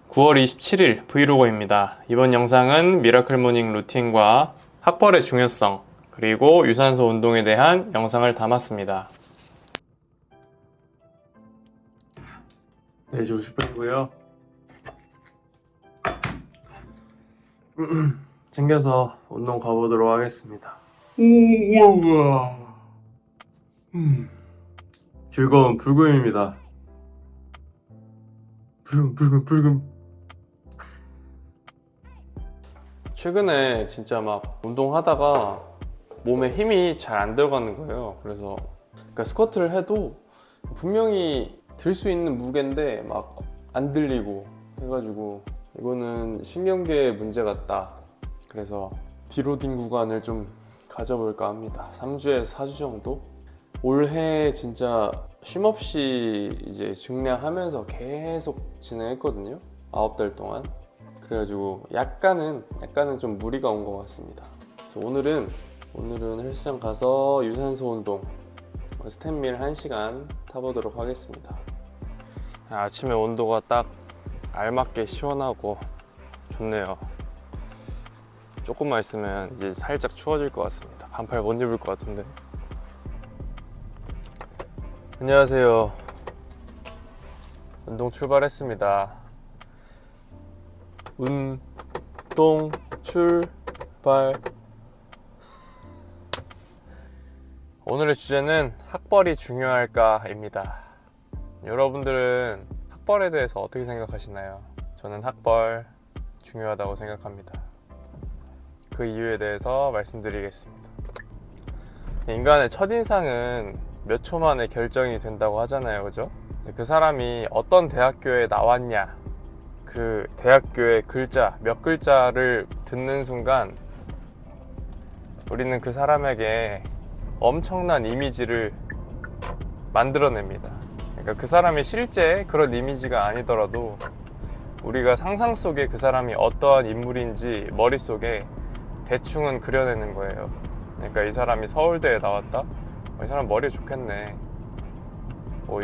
9월 27일 브이로그입니다. 이번 영상은 미라클 모닝 루틴과 학벌의 중요성, 그리고 유산소 운동에 대한 영상을 담았습니다. 4시 50분이고요. 챙겨서 운동 가보도록 하겠습니다. 즐거운 불금입니다. 불금. 최근에 진짜 막 운동하다가 몸에 힘이 잘 안 들어가는 거예요. 그래서 그러니까 스쿼트를 해도 분명히 들 수 있는 무게인데 막 안 들리고 해가지고 이거는 신경계의 문제 같다. 그래서 디로딩 구간을 좀 가져볼까 합니다. 3주에서 4주 정도? 올해 진짜 쉼없이 이제 증량하면서 계속 진행했거든요. 9달 동안. 그래가지고 약간은 좀 무리가 온 것 같습니다. 그래서 오늘은 헬스장 가서 유산소 운동 스탠밀 1시간 타보도록 하겠습니다. 아침에 온도가 딱 알맞게 시원하고 좋네요. 조금만 있으면 이제 살짝 추워질 것 같습니다. 반팔 못 입을 것 같은데. 안녕하세요. 운동 출발했습니다. 운동 출발. 오늘의 주제는 학벌이 중요할까입니다. 여러분들은 학벌에 대해서 어떻게 생각하시나요? 저는 학벌 중요하다고 생각합니다. 그 이유에 대해서 말씀드리겠습니다. 인간의 첫인상은 몇 초 만에 결정이 된다고 하잖아요, 그죠? 그 사람이 어떤 대학교에 나왔냐, 그 대학교의 글자, 몇 글자를 듣는 순간 우리는 그 사람에게 엄청난 이미지를 만들어냅니다. 그러니까 그 사람이 실제 그런 이미지가 아니더라도 우리가 상상 속에 그 사람이 어떠한 인물인지 머릿속에 대충은 그려내는 거예요. 그러니까 이 사람이 서울대에 나왔다? 이 사람 머리 좋겠네.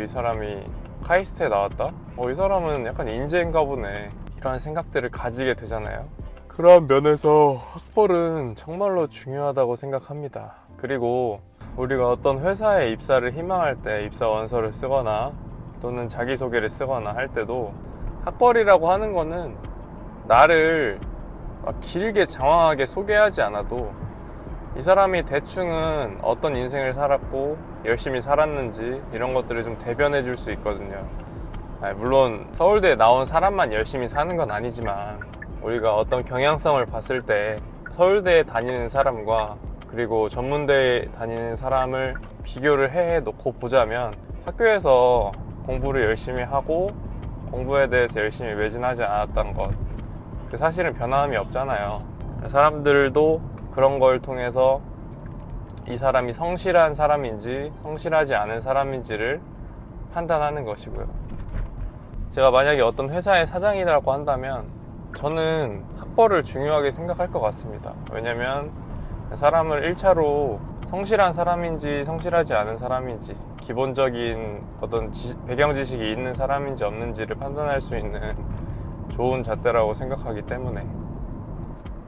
이 사람이 카이스트에 나왔다? 이 사람은 약간 인재인가 보네. 이런 생각들을 가지게 되잖아요. 그런 면에서 학벌은 정말로 중요하다고 생각합니다. 그리고 우리가 어떤 회사에 입사를 희망할 때 입사 원서를 쓰거나 또는 자기소개를 쓰거나 할 때도 학벌이라고 하는 거는 나를 막 길게 장황하게 소개하지 않아도 이 사람이 대충은 어떤 인생을 살았고 열심히 살았는지 이런 것들을 좀 대변해 줄 수 있거든요. 물론 서울대에 나온 사람만 열심히 사는 건 아니지만 우리가 어떤 경향성을 봤을 때 서울대에 다니는 사람과 그리고 전문대에 다니는 사람을 비교를 해 놓고 보자면 학교에서 공부를 열심히 하고 공부에 대해서 열심히 매진하지 않았던 것, 그 사실은 변함이 없잖아요. 사람들도 그런 걸 통해서 이 사람이 성실한 사람인지 성실하지 않은 사람인지를 판단하는 것이고요. 제가 만약에 어떤 회사의 사장이라고 한다면 저는 학벌을 중요하게 생각할 것 같습니다. 왜냐면 사람을 1차로 성실한 사람인지 성실하지 않은 사람인지 기본적인 어떤 배경 지식이 있는 사람인지 없는지를 판단할 수 있는 좋은 잣대라고 생각하기 때문에.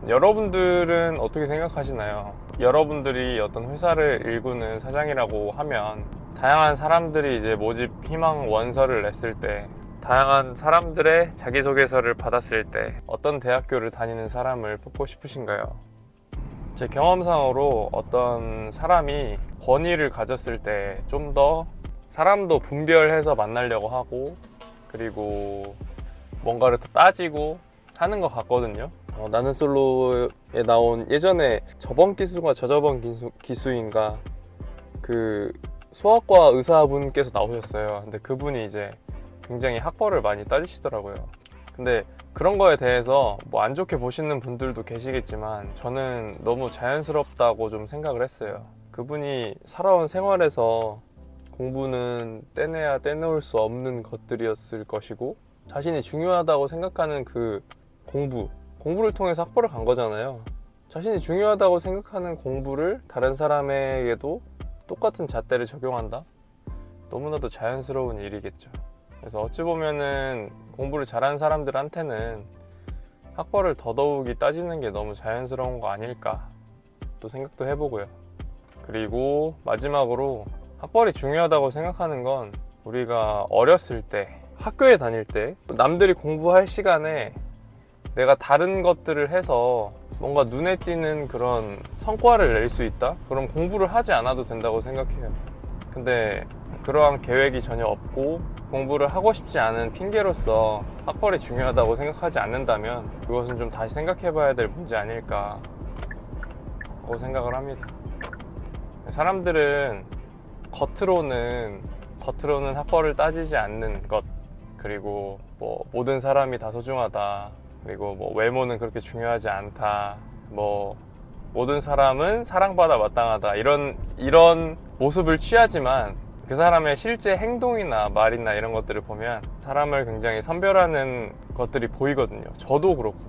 여러분들은 어떻게 생각하시나요? 여러분들이 어떤 회사를 일구는 사장이라고 하면 다양한 사람들이 이제 모집 희망 원서를 냈을 때, 다양한 사람들의 자기소개서를 받았을 때 어떤 대학교를 다니는 사람을 뽑고 싶으신가요? 제 경험상으로 어떤 사람이 권위를 가졌을 때 좀 더 사람도 분별해서 만나려고 하고 그리고 뭔가를 더 따지고 하는 것 같거든요. 나는 솔로에 나온 예전에 저번 기수가 저저번 기수인가 그 소아과 의사분께서 나오셨어요. 근데 그분이 이제 굉장히 학벌을 많이 따지시더라고요. 근데 그런 거에 대해서 뭐 안 좋게 보시는 분들도 계시겠지만 저는 너무 자연스럽다고 좀 생각을 했어요. 그분이 살아온 생활에서 공부는 떼내야 떼놓을 수 없는 것들이었을 것이고 자신이 중요하다고 생각하는 그 공부를 통해서 학벌을 간 거잖아요. 자신이 중요하다고 생각하는 공부를 다른 사람에게도 똑같은 잣대를 적용한다? 너무나도 자연스러운 일이겠죠. 그래서 어찌 보면은 공부를 잘하는 사람들한테는 학벌을 더더욱이 따지는 게 너무 자연스러운 거 아닐까 또 생각도 해보고요. 그리고 마지막으로 학벌이 중요하다고 생각하는 건 우리가 어렸을 때 학교에 다닐 때 남들이 공부할 시간에 내가 다른 것들을 해서 뭔가 눈에 띄는 그런 성과를 낼 수 있다? 그럼 공부를 하지 않아도 된다고 생각해요. 근데 그러한 계획이 전혀 없고 공부를 하고 싶지 않은 핑계로서 학벌이 중요하다고 생각하지 않는다면 그것은 좀 다시 생각해 봐야 될 문제 아닐까 라고 생각을 합니다. 사람들은 겉으로는 학벌을 따지지 않는 것, 그리고 뭐 모든 사람이 다 소중하다, 그리고 뭐 외모는 그렇게 중요하지 않다, 뭐 모든 사람은 사랑받아 마땅하다, 이런 모습을 취하지만 그 사람의 실제 행동이나 말이나 이런 것들을 보면 사람을 굉장히 선별하는 것들이 보이거든요. 저도 그렇고.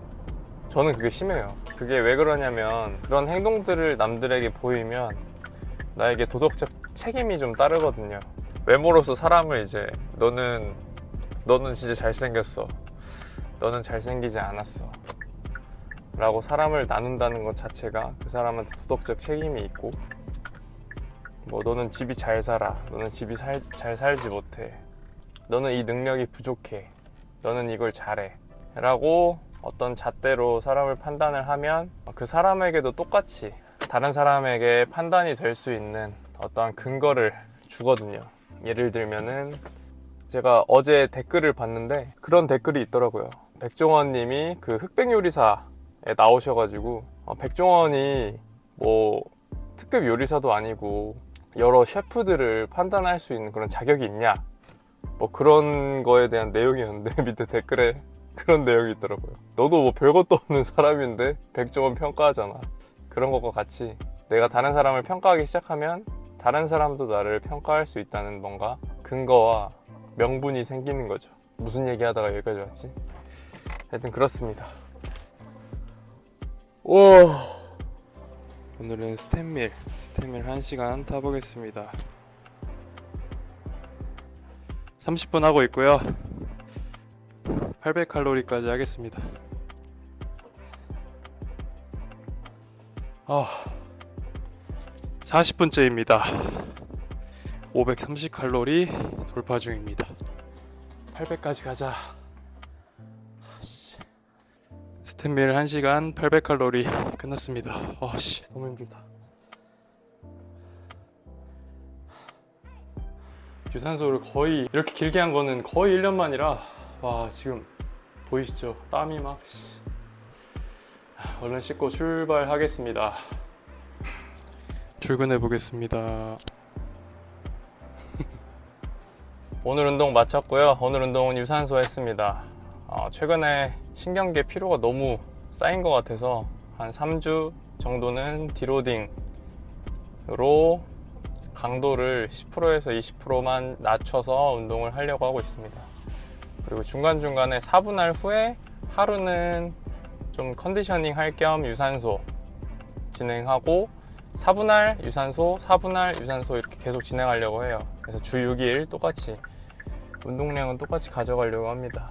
저는 그게 심해요. 그게 왜 그러냐면 그런 행동들을 남들에게 보이면 나에게 도덕적 책임이 좀 따르거든요. 외모로서 사람을 이제 너는 진짜 잘생겼어, 너는 잘생기지 않았어 라고 사람을 나눈다는 것 자체가 그 사람한테 도덕적 책임이 있고, 뭐 너는 집이 잘 살아, 너는 집이 잘 살지 못해, 너는 이 능력이 부족해, 너는 이걸 잘해 라고 어떤 잣대로 사람을 판단을 하면 그 사람에게도 똑같이 다른 사람에게 판단이 될 수 있는 어떠한 근거를 주거든요. 예를 들면은 제가 어제 댓글을 봤는데 그런 댓글이 있더라고요. 백종원 님이 그 흑백 요리사에 나오셔가지고 백종원이 뭐 특급 요리사도 아니고 여러 셰프들을 판단할 수 있는 그런 자격이 있냐, 뭐 그런 거에 대한 내용이었는데 밑에 댓글에 그런 내용이 있더라고요. 너도 뭐 별것도 없는 사람인데 백종원 평가하잖아. 그런 것과 같이 내가 다른 사람을 평가하기 시작하면 다른 사람도 나를 평가할 수 있다는 뭔가 근거와 명분이 생기는 거죠. 무슨 얘기하다가 여기까지 왔지? 하여튼 그렇습니다. 우와, 오늘은 스탠밀 1시간 타보겠습니다. 30분 하고 있고요. 800칼로리까지 하겠습니다. 40분째입니다. 530칼로리 돌파 중입니다. 800까지 가자. 스탠밀 1시간 800칼로리 끝났습니다. 너무 힘들다. 유산소를 거의 이렇게 길게 한 거는 거의 1년 만이라 와, 지금 보이시죠? 땀이 막. 얼른 씻고 출발하겠습니다. 출근해 보겠습니다. 오늘 운동 마쳤고요. 오늘 운동은 유산소 했습니다. 최근에 신경계 피로가 너무 쌓인 것 같아서 한 3주 정도는 디로딩으로 강도를 10%에서 20%만 낮춰서 운동을 하려고 하고 있습니다. 그리고 중간중간에 4분할 후에 하루는 좀 컨디셔닝 할 겸 유산소 진행하고 4분할 유산소, 4분할 유산소 이렇게 계속 진행하려고 해요. 그래서 주 6일 똑같이 운동량은 똑같이 가져가려고 합니다.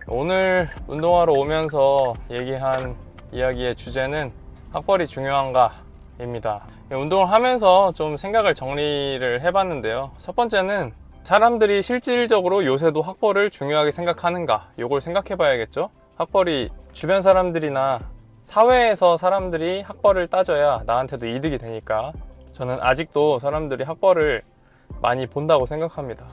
오늘 운동하러 오면서 얘기한 이야기의 주제는 학벌이 중요한가 입니다. 운동을 하면서 좀 생각을 정리를 해봤는데요. 첫 번째는 사람들이 실질적으로 요새도 학벌을 중요하게 생각하는가, 이걸 생각해 봐야겠죠. 학벌이 주변 사람들이나 사회에서 사람들이 학벌을 따져야 나한테도 이득이 되니까 저는 아직도 사람들이 학벌을 많이 본다고 생각합니다.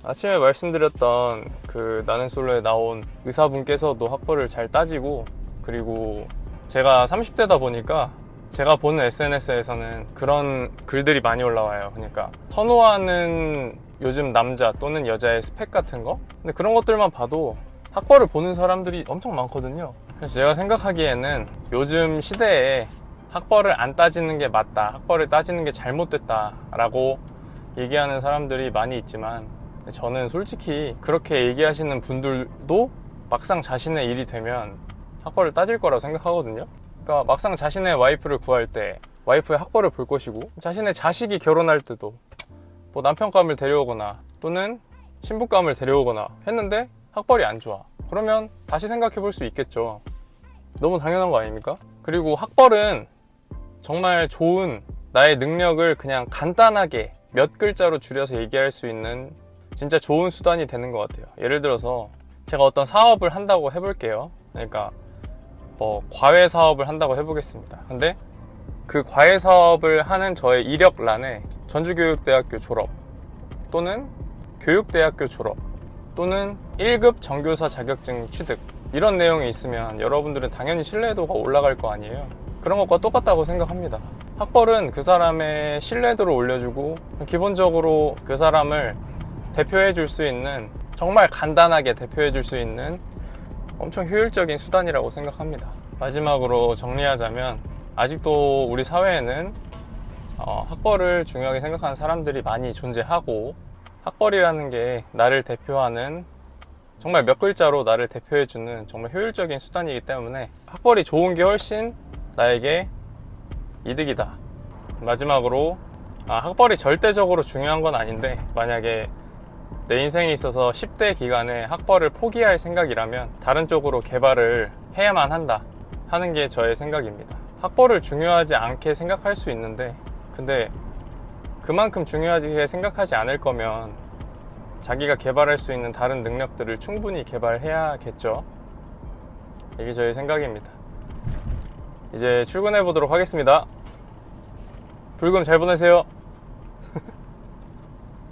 아침에 말씀드렸던 그 나는 솔로에 나온 의사분께서도 학벌을 잘 따지고, 그리고 제가 30대다 보니까 제가 보는 SNS에서는 그런 글들이 많이 올라와요. 그러니까 선호하는 요즘 남자 또는 여자의 스펙 같은 거? 근데 그런 것들만 봐도 학벌을 보는 사람들이 엄청 많거든요. 그래서 제가 생각하기에는 요즘 시대에 학벌을 안 따지는 게 맞다, 학벌을 따지는 게 잘못됐다 라고 얘기하는 사람들이 많이 있지만, 저는 솔직히 그렇게 얘기하시는 분들도 막상 자신의 일이 되면 학벌을 따질 거라고 생각하거든요. 그러니까 막상 자신의 와이프를 구할 때 와이프의 학벌을 볼 것이고, 자신의 자식이 결혼할 때도 뭐 남편감을 데려오거나 또는 신부감을 데려오거나 했는데 학벌이 안 좋아. 그러면 다시 생각해 볼 수 있겠죠. 너무 당연한 거 아닙니까? 그리고 학벌은 정말 좋은 나의 능력을 그냥 간단하게 몇 글자로 줄여서 얘기할 수 있는 진짜 좋은 수단이 되는 것 같아요. 예를 들어서 제가 어떤 사업을 한다고 해볼게요. 그러니까 뭐 과외 사업을 한다고 해보겠습니다. 근데 그 과외 사업을 하는 저의 이력란에 전주교육대학교 졸업 또는 교육대학교 졸업 또는 1급 정교사 자격증 취득 이런 내용이 있으면 여러분들은 당연히 신뢰도가 올라갈 거 아니에요. 그런 것과 똑같다고 생각합니다. 학벌은 그 사람의 신뢰도를 올려주고 기본적으로 그 사람을 대표해 줄 수 있는, 정말 간단하게 대표해 줄 수 있는 엄청 효율적인 수단이라고 생각합니다. 마지막으로 정리하자면 아직도 우리 사회에는 학벌을 중요하게 생각하는 사람들이 많이 존재하고, 학벌이라는 게 나를 대표하는, 정말 몇 글자로 나를 대표해주는 정말 효율적인 수단이기 때문에 학벌이 좋은 게 훨씬 나에게 이득이다. 마지막으로 학벌이 절대적으로 중요한 건 아닌데, 만약에 내 인생에 있어서 10대 기간에 학벌을 포기할 생각이라면 다른 쪽으로 개발을 해야만 한다 하는 게 저의 생각입니다. 학벌을 중요하지 않게 생각할 수 있는데, 근데 그만큼 중요하게 생각하지 않을 거면 자기가 개발할 수 있는 다른 능력들을 충분히 개발해야겠죠. 이게 저의 생각입니다. 이제 출근해 보도록 하겠습니다. 불금 잘 보내세요.